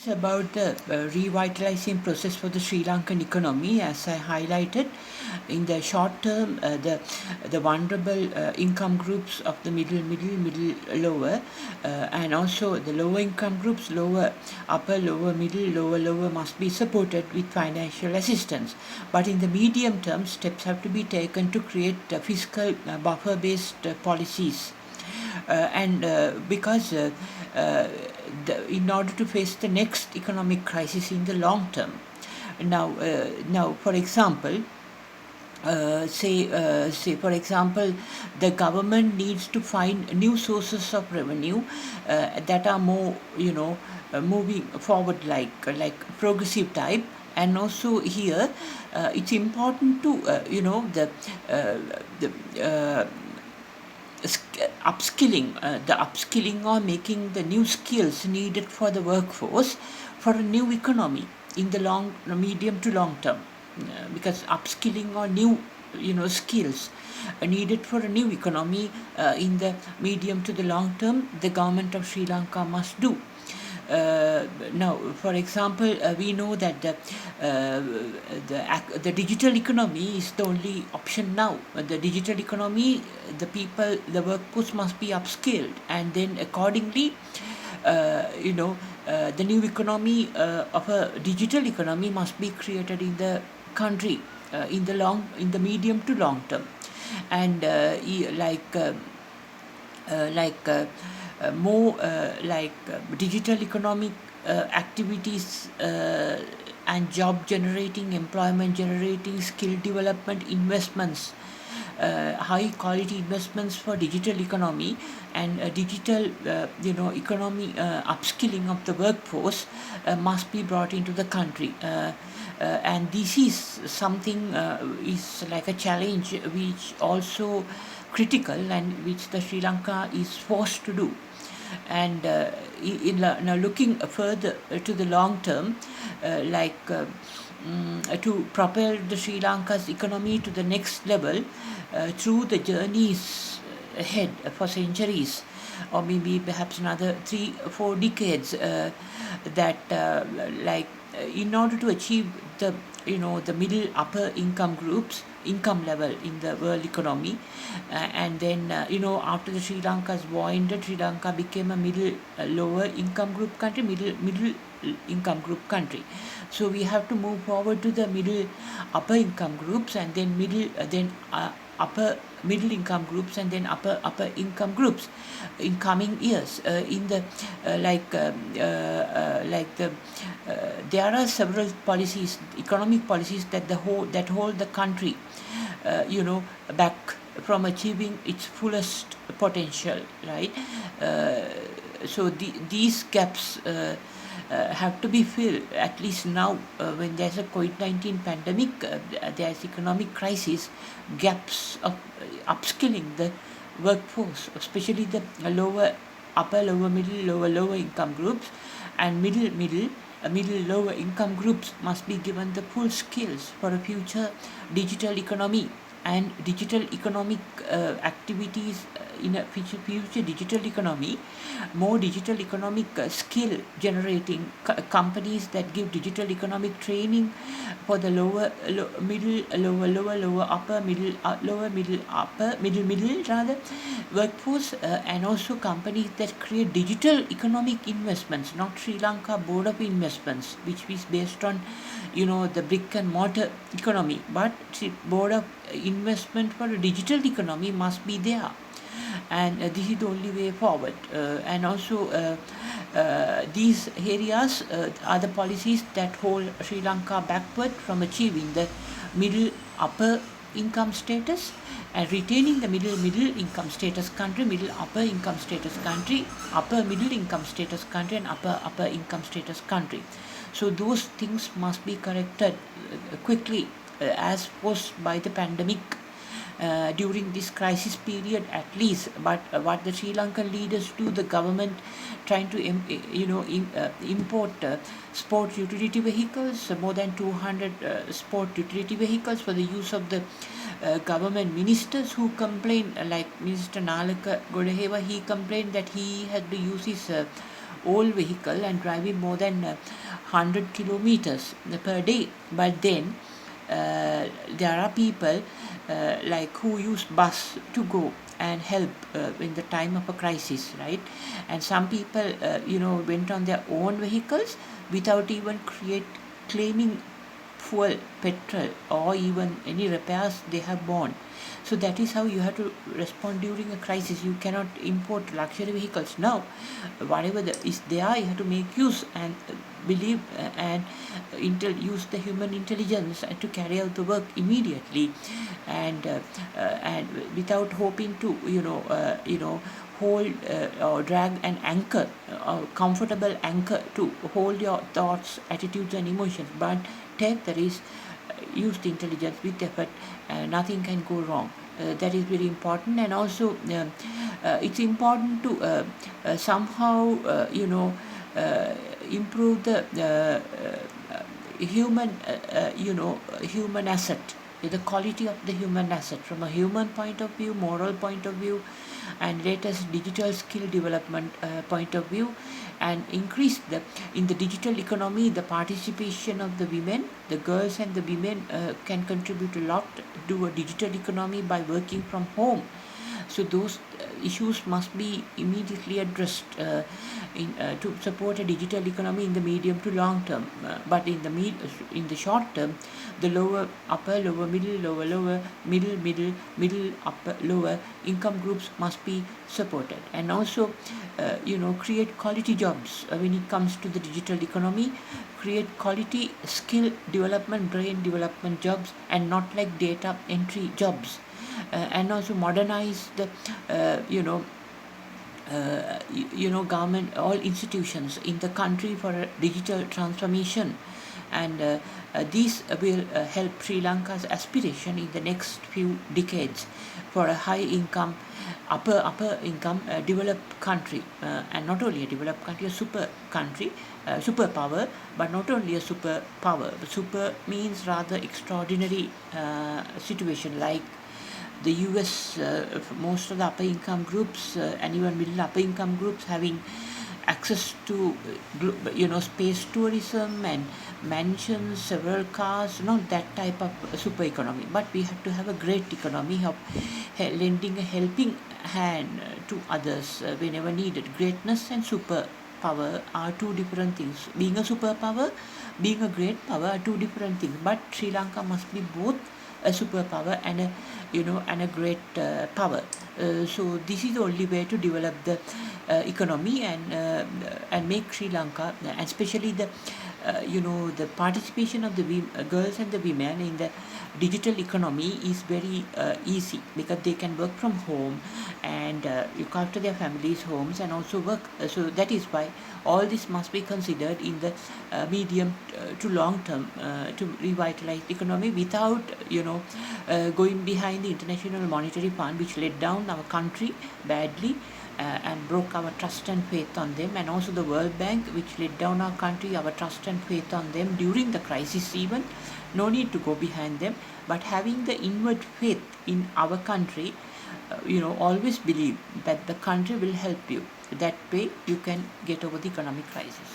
About the revitalizing process for the Sri Lankan economy, as I highlighted, in the short term, the vulnerable income groups of the middle, lower, and also the lower income groups, lower, upper, lower, middle, lower, must be supported with financial assistance. But in the medium term, steps have to be taken to create fiscal buffer-based policies. And because uh, in order to face the next economic crisis in the long term. Now, for example, say for example, the government needs to find new sources of revenue that are more, moving forward, like progressive type. And also here, it's important to the upskilling or making the new skills needed for the workforce for a new economy in the medium to long term. Because upskilling or new, skills needed for a new economy in the medium to the long term, the government of Sri Lanka must do. Now, for example, we know that the digital economy is the only option now. The digital economy, the workforce must be upskilled, and then accordingly, the new economy of a digital economy must be created in the country in the medium to long term. And more digital economic activities and job generating, employment generating, skill development investments, high quality investments for digital economy and digital economy upskilling of the workforce must be brought into the country. And this is something is like a challenge which also critical, and which the Sri Lanka is forced to do. And now looking further to the long term, to propel the Sri Lanka's economy to the next level through the journeys ahead for centuries, or maybe perhaps another 3 or 4 decades, that in order to achieve the middle upper income groups income level in the world economy, and then after the Sri Lanka's war ended, Sri Lanka became a middle lower income group country, middle income group country. So we have to move forward to the middle upper income groups, and then upper middle income groups, and then upper income groups in coming years. In the there are several policies, economic policies, that hold the country back from achieving its fullest potential, right? So these gaps have to be filled, at least now, when there's a COVID-19 pandemic, there's economic crisis. Gaps of upskilling the workforce, especially the upper, lower, middle, lower income groups, and middle lower income groups must be given the full skills for a future digital economy and digital economic activities in a future digital economy. More digital economic skill generating companies that give digital economic training for the lower, upper, middle, lower, middle, upper, middle rather workforce, and also companies that create digital economic investments, not Sri Lanka Board of Investments, which is based on the brick and mortar economy, but Board of Investment for a digital economy must be there. And this is the only way forward. And also these areas are the policies that hold Sri Lanka backward from achieving the middle upper income status and retaining the middle income status country, middle upper income status country, upper middle income status country, and upper income status country. So those things must be corrected quickly, as posed by the pandemic during this crisis period at least. But what the Sri Lankan leaders do, the government trying to import sport utility vehicles, more than 200 sport utility vehicles for the use of the government ministers who complain, like Minister Nalaka Godaheva. He complained that he had to use his old vehicle and driving more than 100 kilometers per day. But then there are people like who use bus to go and help in the time of a crisis, right? And some people went on their own vehicles without even claiming fuel, petrol, or even any repairs they have borne. So that is how you have to respond during a crisis. You cannot import luxury vehicles now. Whatever is there, you have to make use and believe and use the human intelligence to carry out the work immediately, and without hoping to hold or drag an anchor, a comfortable anchor to hold your thoughts, attitudes, and emotions. But take the risk, use the intelligence with effort, nothing can go wrong. That is very important. And also it's important to somehow improve the human asset, the quality of the human asset from a human point of view, moral point of view, and latest digital skill development point of view, and increase in the digital economy the participation of the women. The girls and the women can contribute a lot to a digital economy by working from home. So those issues must be immediately addressed to support a digital economy in the medium to long term. But in the short term, the lower, upper, lower, middle, lower, middle, upper, lower income groups must be supported, and also create quality jobs when it comes to the digital economy. Create quality skill development, brain development jobs, and not like data entry jobs. And also modernize the government, all institutions in the country for a digital transformation. And these will help Sri Lanka's aspiration in the next few decades for a high income, upper income developed country, and not only a developed country, a super country, superpower. But not only a superpower, super means rather extraordinary situation, like the US, most of the upper income groups and even middle upper income groups having access to space tourism and mansions, several cars, not that type of super economy. But we have to have a great economy of lending a helping hand to others whenever needed. Greatness and superpower are two different things. Being a superpower, being a great power are two different things. But Sri Lanka must be both a superpower and a great power. So this is the only way to develop the economy and make Sri Lanka, and especially the participation of the girls and the women in the digital economy is very easy, because they can work from home and look after their families' homes and also work. So that is why all this must be considered in the medium to long term to revitalize the economy without going behind the International Monetary Fund, which let down our country badly and broke our trust and faith on them, and also the World Bank, which let down our country, our trust and faith on them during the crisis even. No need to go behind them, but having the inward faith in our country, always believe that the country will help you. That way you can get over the economic crisis.